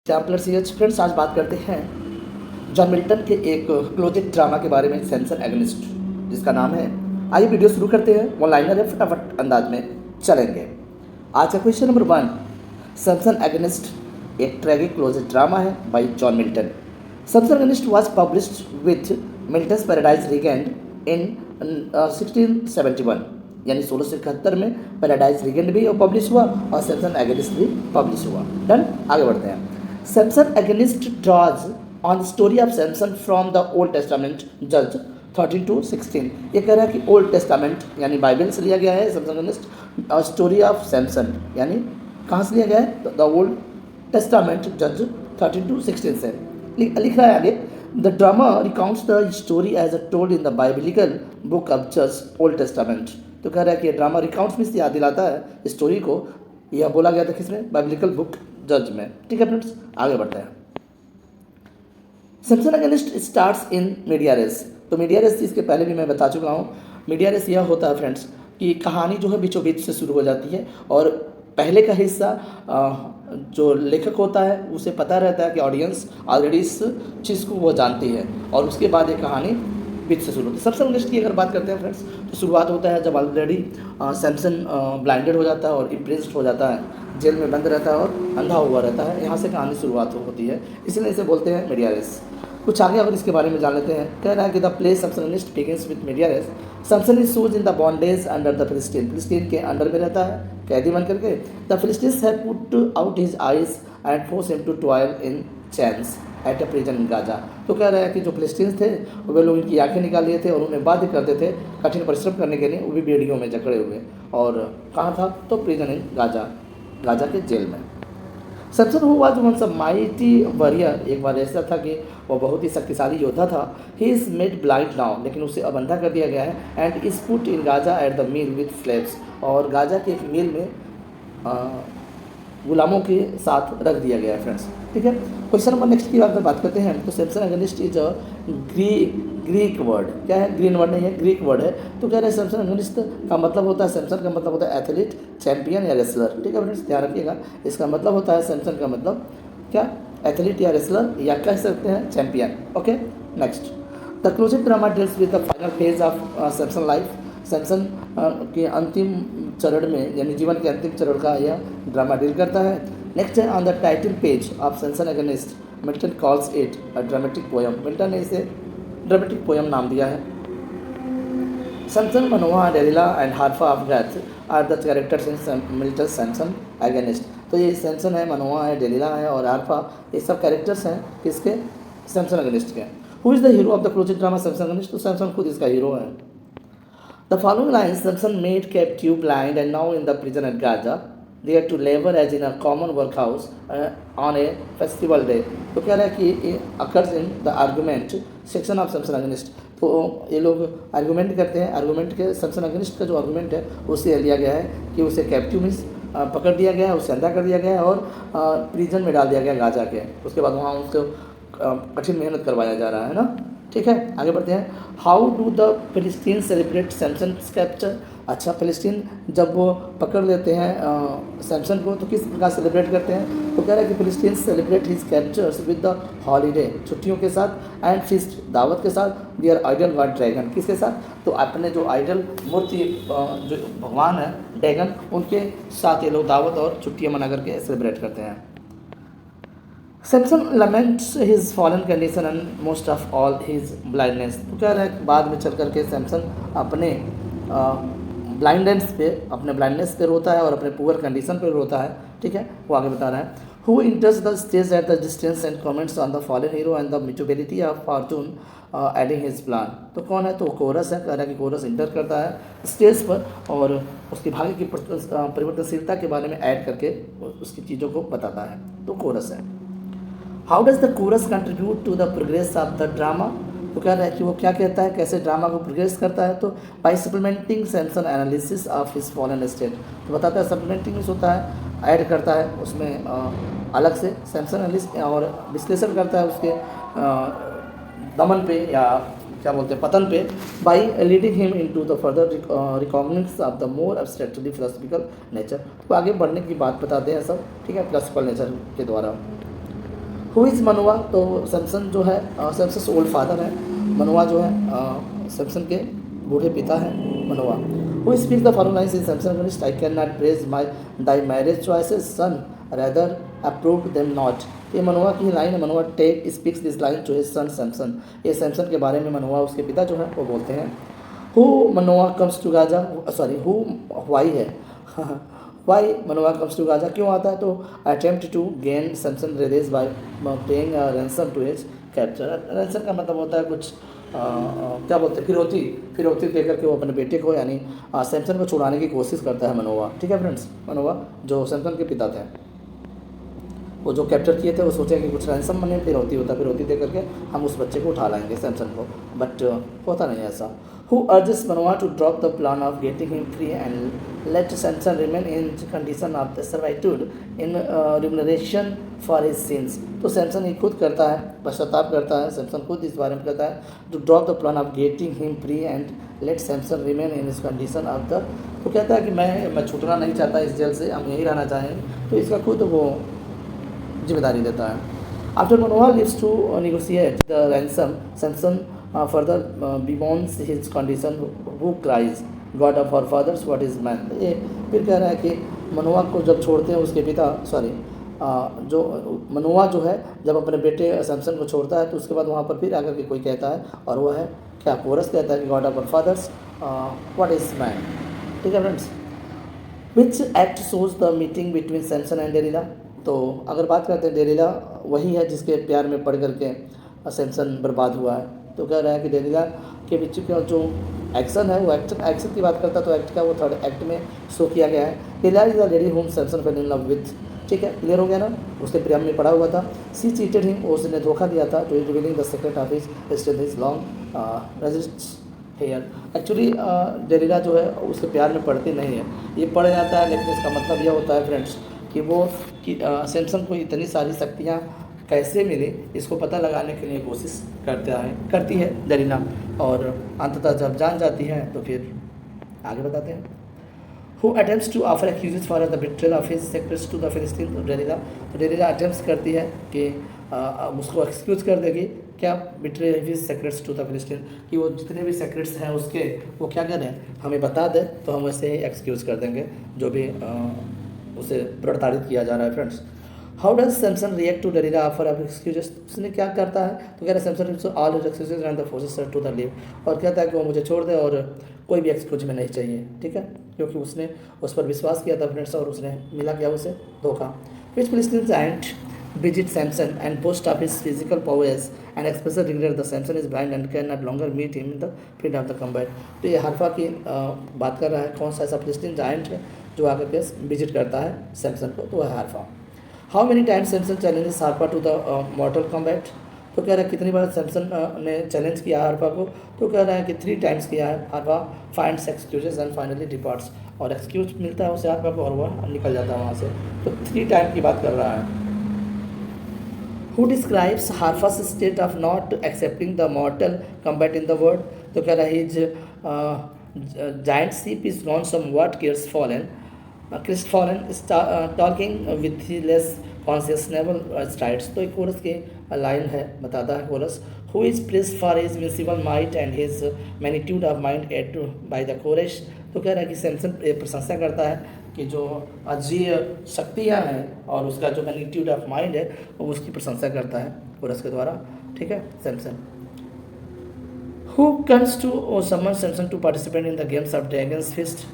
Chapter CH friends, आज बात करते हैं जॉन मिल्टन के एक क्लोजिक ड्रामा के बारे में, सैमसन एगनिस्ट, जिसका नाम है। आइए वीडियो शुरू करते हैं। वन लाइनर है, फटाफट अंदाज में चलेंगे। आज का क्वेश्चन नंबर 1, सैमसन एगनिस्ट एक ट्रैगिक क्लोजिक ड्रामा है by John Milton. Samson Agonistes was published with Milton's Paradise Regained in 1671, यानी 1671 में पैराडाइज रीगेंड भी पब्लिश हुआ और सैमसन एगनिस्ट भी पब्लिश हुआ। डन, आगे बढ़ते हैं। Samson Agonistes draws on story of Samson from the Old Testament जज 13 to 16। ये कह रहा है कि ओल्ड टेस्टामेंट यानी बाइबल से लिया गया है सैमसन एगनिस्ट, और स्टोरी ऑफ सैमसन यानी कहाँ से लिया गया है? द ओल्ड टेस्टामेंट जज 13 to 16 से। लिख रहा है आगे, the drama recounts the story as a told in the biblical book of जज ओल्ड टेस्टामेंट। तो कह रहा है कि ड्रामा रिकाउंट्स में याद दिलाता है स्टोरी को, यह बोला गया था किसमें? बाइबलिकल बुक जज में। ठीक है फ्रेंड्स, आगे बढ़ते हैं। Samson Agonistes starts in media res. तो मीडिया रेस इसके पहले भी मैं बता चुका हूँ। मीडिया रेस यह होता है फ्रेंड्स कि कहानी जो है बीचों बीच से शुरू हो जाती है और पहले का हिस्सा जो लेखक होता है उसे पता रहता है कि ऑडियंस ऑलरेडी इस चीज़ को वो जानती है, और उसके बाद ये कहानी बीच से शुरू होती है। सैमसन एगनिस्ट की अगर बात करते हैं फ्रेंड्स, तो शुरुआत होता है जब ऑलरेडी सैमसन ब्लाइंडेड हो जाता है और इम्प्रेस्ड हो जाता है, जेल में बंद रहता है और अंधा हुआ रहता है। यहाँ से कहानी शुरुआत होती है, इसलिए इसे बोलते हैं मीडिया रेस। कुछ आगे अगर इसके बारे में जान लेते हैं। कह रहा है कि the play Samson Agonistes begins with media res. Samson is shows in the bondage under the Philistine. Philistine के अंडर में रहता है, कैदी बन करके। The Philistines have put out his eyes and force him to toil in chains at a prison in Gaza. तो कह रहा है कि जो फिलिस्तीन्स थे वे लोग इनकी आंखें निकाल लिए थे और उन्हें बाध्य करते थे कठिन परिश्रम करने के लिए, वो भी बेड़ियों में जकड़े हुए। और कहाँ था? तो प्रिजन इन गाजा, गाजा के जेल में। Samson who was once a mighty warrior, एक बार ऐसा था कि वो बहुत ही शक्तिशाली योद्धा था। He is made blind now, लेकिन उसे अब अंधा कर दिया गया है। And is put in Gaza at the mill with slaves, और गाजा के एक मिल में गुलामों के साथ रख दिया गया है फ्रेंड्स। ठीक है, क्वेश्चन नंबर नेक्स्ट की बात करते हैं। तो Samson agonist is a Greek word. क्या है? ग्रीन वर्ड नहीं है, ग्रीक वर्ड है। तो कह रहे हैं सैमसन एगनिस्ट का मतलब होता है, सैमसन का मतलब होता है एथलीट, चैंपियन या रेसलर। ठीक है फ्रेंड्स, ध्यान रखिएगा, इसका मतलब होता है सैमसन का मतलब क्या? एथलीट या रेसलर, या कह सकते हैं champion. Okay, next. The closing drama deals with the final phase of Samson life. Samson के अंतिम चरण में, यानी जीवन के अंतिम चरण का यह ड्रामा डील करता है। नेक्स्ट है, on the title page of Samson Agonistes Milton calls it a dramatic poem. Milton ने इसे ड्रामेटिक पोयम नाम दिया है। Samson, Manoa, Delilah and Harapha of Gath are the characters in Milton Samson Agonistes. तो ये सैमसन है, मनोआ है, डेलिला है और हार्फा, ये सब कैरेक्टर्स हैं किसके? सैमसन एगनिस्ट के। Who is the hero of the closing drama Samson Agonistes? तो सैमसन खुद इसका हीरो है। The following lines, Samson made captive blind and now in the prison at Gaza, there to labor as in a common workhouse on a festival day। तो कह रहा है कि occurs in the argument section of Samson Agonist। तो ये लोग argument करते हैं। आर्गूमेंट के सैमसन एगनिस्ट का जो आर्गूमेंट है उससे लिया गया है कि उसे कैप्टिव मीन्स पकड़ दिया गया है, उसे अंधा कर दिया गया है और प्रिजन में डाल दिया गया गाजा के। उसके बाद वहाँ उसको कठिन मेहनत करवाया जा रहा है ना। ठीक है, आगे बढ़ते हैं। हाउ डू द फिलिस्तीन सेलिब्रेट सैमसन कैप्चर? अच्छा, फिलिस्तीन जब वो पकड़ लेते हैं सैमसन को तो किस प्रकार सेलिब्रेट करते हैं? तो कह रहा है कि फिलिस्तीन celebrate his captures with the holiday, छुट्टियों के साथ, एंड फीस्ट, दावत के साथ, दियर आइडल गॉड ड्रैगन, किसके साथ? तो अपने जो आइडल मूर्ति जो भगवान है ड्रैगन, उनके साथ ये लोग दावत और छुट्टियाँ मना करके सेलिब्रेट करते हैं। Samson laments his fallen condition and most of all his blindness। तो कह रहा है बाद में चल करके सैमसन अपने ब्लाइंडनेस पे रोता है और अपने पुअर कंडीशन पे रोता है। ठीक है, वो आगे बता रहा है। Who इंटर्स the stage at the distance and comments on the fallen hero and the mutability of Fortune adding his plan. तो कौन है? तो कोरस है। कह रहा है कि कोरस इंटर करता है स्टेज पर और उसकी भाग्य की परिवर्तनशीलता के बारे में ऐड करके उसकी चीज़ों को बताता है। तो कोरस है। How does the chorus contribute to the progress of the drama? तो कह रहा है कि वो क्या कहता है, कैसे ड्रामा को प्रोग्रेस करता है? तो by supplementing Samson analysis of his fallen state. तो बताता है सप्लीमेंटिंग होता है, ऐड करता है उसमें अलग से सैमसन एनालिस्ट और विश्लेषण करता है उसके दमन पे या क्या बोलते हैं पतन पे, by leading him into the further recognition of the more abstractly philosophical nature. तो आगे बढ़ने की बात बताते हैं सब। ठीक है, फिलोसफिकल नेचर के द्वारा। हु इज़ मनोवा, तो सैमसन जो है सैमसन ओल्ड फादर है, मनोवा जो है सैमसन के बूढ़े पिता हैं Manoa. Who speak the following lines in Samson against I can not praise my thy marriage choices son rather approve them not. ये मनोवा की लाइन है, Manoa take speaks this line to his son Samson. ये Samson के बारे में मनोवा उसके पिता जो है वो बोलते हैं। Who Manoa comes to Gaza, sorry who why है why Manoa comes to Gaza क्यों आता है, तो attempt to gain Samson release by paying ransom to his captor. Ransom का मतलब होता है कुछ क्या बोलते हैं, फिरौती दे करके वो अपने बेटे को यानी सैमसन को छुड़ाने की कोशिश करता है मनोवा। ठीक है फ्रेंड्स, मनोवा जो सैमसन के पिता थे, वो जो कैप्चर किए थे वो सोचे कि कुछ रैंसम मनी फिरौती होता है, फिरौती दे करके हम उस बच्चे को उठा लाएंगे सैमसन को, बट होता नहीं ऐसा। Who urges Manoa to drop the plan of getting him free and let Samson remain in condition of the servitude in remuneration for his sins। तो सैमसन ये खुद करता है, पश्चाताप करता है, सैमसन खुद इस बारे में कहता है to drop the plan of getting him free and let Samson remain in his condition of the, तो कहता है कि मैं छूटना नहीं चाहता इस जेल से, हम यहीं रहना चाहेंगे, तो इसका खुद वो जिम्मेदारी देता है। After Manoa leaves to negotiate the ransom, Samson further bemoans his condition, who cries, God of our fathers, what is man। ये फिर कह रहा है कि मनोवा को जब छोड़ते हैं उसके पिता, सॉरी जो मनोवा जो है जब अपने बेटे सैमसन को छोड़ता है तो उसके बाद वहाँ पर फिर आकर के कोई कहता है, और वो है क्या, कोरस कहता है कि God of our fathers what is man. ठीक है friends, which act shows the meeting between Samson and Delilah. तो अगर बात करते हैं डेलिला वही है जिसके प्यार में पड़ करके सैमसन बर्बाद हुआ है। तो कह रहा है कि डेलिला के बीच का जो एक्शन है वो एक्शन की बात करता है, तो एक्ट का वो थर्ड एक्ट में शो किया गया है। Delilah is the lady whom Samson fell in love with. ठीक है, क्लियर हो गया ना, उसके प्रेम में पड़ा हुआ था। सी चीटेड हिम, उसने धोखा दिया था, to revealing the secret of his long resist hair. Actually Delilah जो है उसके प्यार में पड़ती नहीं है, ये पड़ जाता है, लेकिन इसका मतलब यह होता है फ्रेंड्स कि वो सैमसन को इतनी सारी शक्तियाँ कैसे मिली इसको पता लगाने के लिए कोशिश करती है डेलिला, और अंततः जब जान जाती है तो फिर आगे बताते हैं। Who attempts to offer excuses for the betrayal of his secrets to the Philistines। तो डेलिला अटेम्प्ट करती है कि उसको एक्सक्यूज़ कर देगी, क्या, betray his secrets to the Philistine, कि वो जितने भी सेक्रेट्स हैं उसके वो क्या करें, हमें बता दे तो हम वैसे ही एक्सक्यूज़ कर देंगे जो भी उसे प्रताड़ित किया जा रहा है। Friends, how does Samson react to Delilah offer of excuses. उसने क्या करता है, तो कह रहा है Samson all his excuses and the forces to the leave, और कहता है कि वो मुझे छोड़ दे और कोई भी एक्सक्यूज में नहीं चाहिए। ठीक है, क्योंकि उसने उस पर विश्वास किया था फ्रेंड्स, और उसने मिला क्या उसे धोखा। विच फिलिस्टीन giant visit Samson and boast of his physical powers and expresses regret that Samson is blind and can not longer meet him in the field of the combat। तो ये हरफा की बात कर रहा है, कौन सा ऐसा फिलिस्तीन जायंट है जो आकर के विजिट करता है सैमसन को, तो वह है Harapha. How many times Samson challenges Harapha to the mortal combat. तो कह रहा है कितनी बार सैमसन ने चैलेंज किया हरफा को, तो कह रहा है कि 3 टाइम्स किया है। Harapha finds excuses and finally departs, और एक्सक्यूज मिलता है उसे हरफा को और वह निकल जाता है वहाँ से। तो 3 टाइम की बात कर रहा है। Who describes Harfa's state of not accepting the mortal combat in the world। तो कह रहा है his giant ship is gone somewhat crestfallen, talking with his less conscionable strides। तो एक कोरस की लाइन है, बताता है coarse, who is praised for his invincible might and his magnitude of mind aid by the courage। तो कह रहा है कि सैमसन प्रशंसा करता है कि जो अजीय शक्तियाँ हैं और उसका जो मैग्नीट्यूड ऑफ माइंड है वो उसकी प्रशंसा करता है कोरस के द्वारा। ठीक है, Samson. Who comes to summon Samson to participate in the games of Dragon's feast.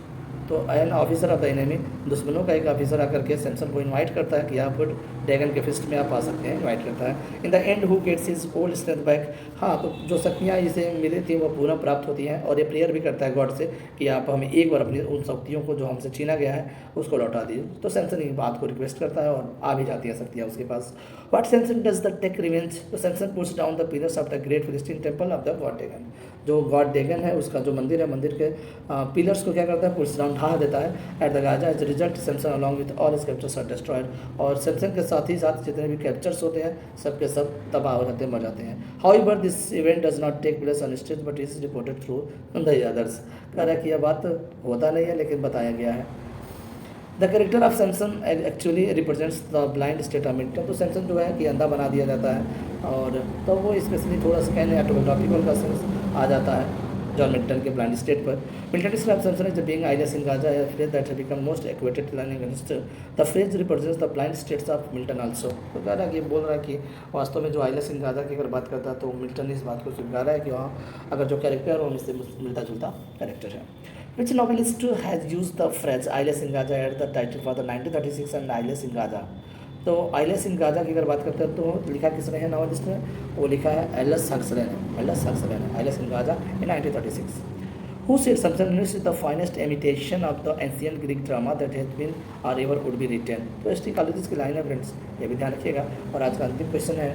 तो an officer of the enemy, दुश्मनों का एक ऑफिसर आकर के सैमसन को इनवाइट करता है कि आप ड्रैगन के फिस्ट में आप आ सकते हैं, इनवाइट करता है। In the end who gets his old strength back. हाँ, तो जो शक्तियाँ इसे मिली थी वो पुनः प्राप्त होती हैं, और ये प्रेयर भी करता है गॉड से कि आप हमें एक बार अपनी उन शक्तियों को जो हमसे छीना गया है उसको लौटा दीजिए। तो सैमसन इस बात को रिक्वेस्ट करता है और आ भी जाती है शक्तियाँ उसके पास। What Samson does the take revenge. तो Samson puts down the pillars of the great Philistine temple of the god Dagon. जो गॉड डेगन है उसका जो मंदिर है, मंदिर के पिलर्स को क्या करता है, पुट्स डाउन, ढा देता है। At the Gaza as result Samson along with all his captures are destroyed. और सैमसन के साथ ही साथ जितने भी कैप्चर्स होते हैं सब के सब तबाह हो जाते हैं, मर जाते हैं। However this event does not take place on stage but is reported through the others. कह रहा है कि यह बात होता नहीं है लेकिन बताया गया है। The character of Samson actually represents the blind state of Milton. तो सैमसन जो है कि अंधा बना दिया जाता है, और तो वो स्पेशली थोड़ा सा कहने ऑटोग्राफिकल का सेंस आ जाता है जॉन मिल्टन के ब्लाइंड स्टेट पर। Milton describes Samson as being eyeless in Gaza, a phrase that has become most equated to learning against the phrase represents the blind states of Milton also। तो कह रहा है कि बोल रहा है कि वास्तव में जो आइलियस इन गाजा की अगर बात करता है तो मिल्टन इस बात को स्वीकार है कि वहाँ अगर जो कैरेक्टर है वो इससे मिलता जुलता कैरेक्टर है। Which novelist has used the phrase eyeless in Gaza at the title for the 1936 and eyeless in Gaza. तो आइलियस इन गाजा की अगर बात करते हैं तो लिखा किसने है नॉवलिस्ट ने, वो लिखा है एल्डस हक्सले ने। एल्डस हक्सले ने eyeless in Gaza in 1936। Who said Samson is the finest imitation of the ancient Greek drama that has been or ever would be written। तो एस टी कॉलेज की line है friends, ये भी ध्यान रखिएगा। और आज का अंतिम क्वेश्चन है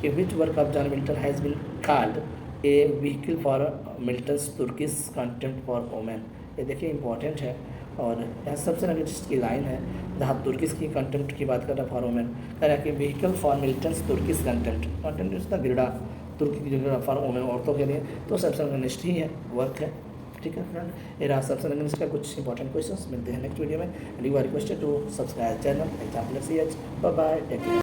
कि which work of John Milton has been called a vehicle for Milton's Turkish contempt for women. ये देखिए इंपॉर्टेंट है, और यहाँ सबसे अगेंस्ट की लाइन है जहाँ तुर्किश की कंटेम्प्ट की बात कर रहा है फॉर वुमेन, कह रहा है कि vehicle for Milton's Turkish contempt इसका गिरडा तुर्की की जगह फॉर वुमेन, औरतों के लिए। तो सबसे अगेंस्ट ही है, वर्क है। ठीक है फ्रेंड, ये रहा सबसे अगेंस्ट का कुछ इंपॉर्टेंट क्वेश्चंस। मिलते हैं नेक्स्ट वीडियो में, and you are requested to subscribe channel example CH। Bye bye, take care.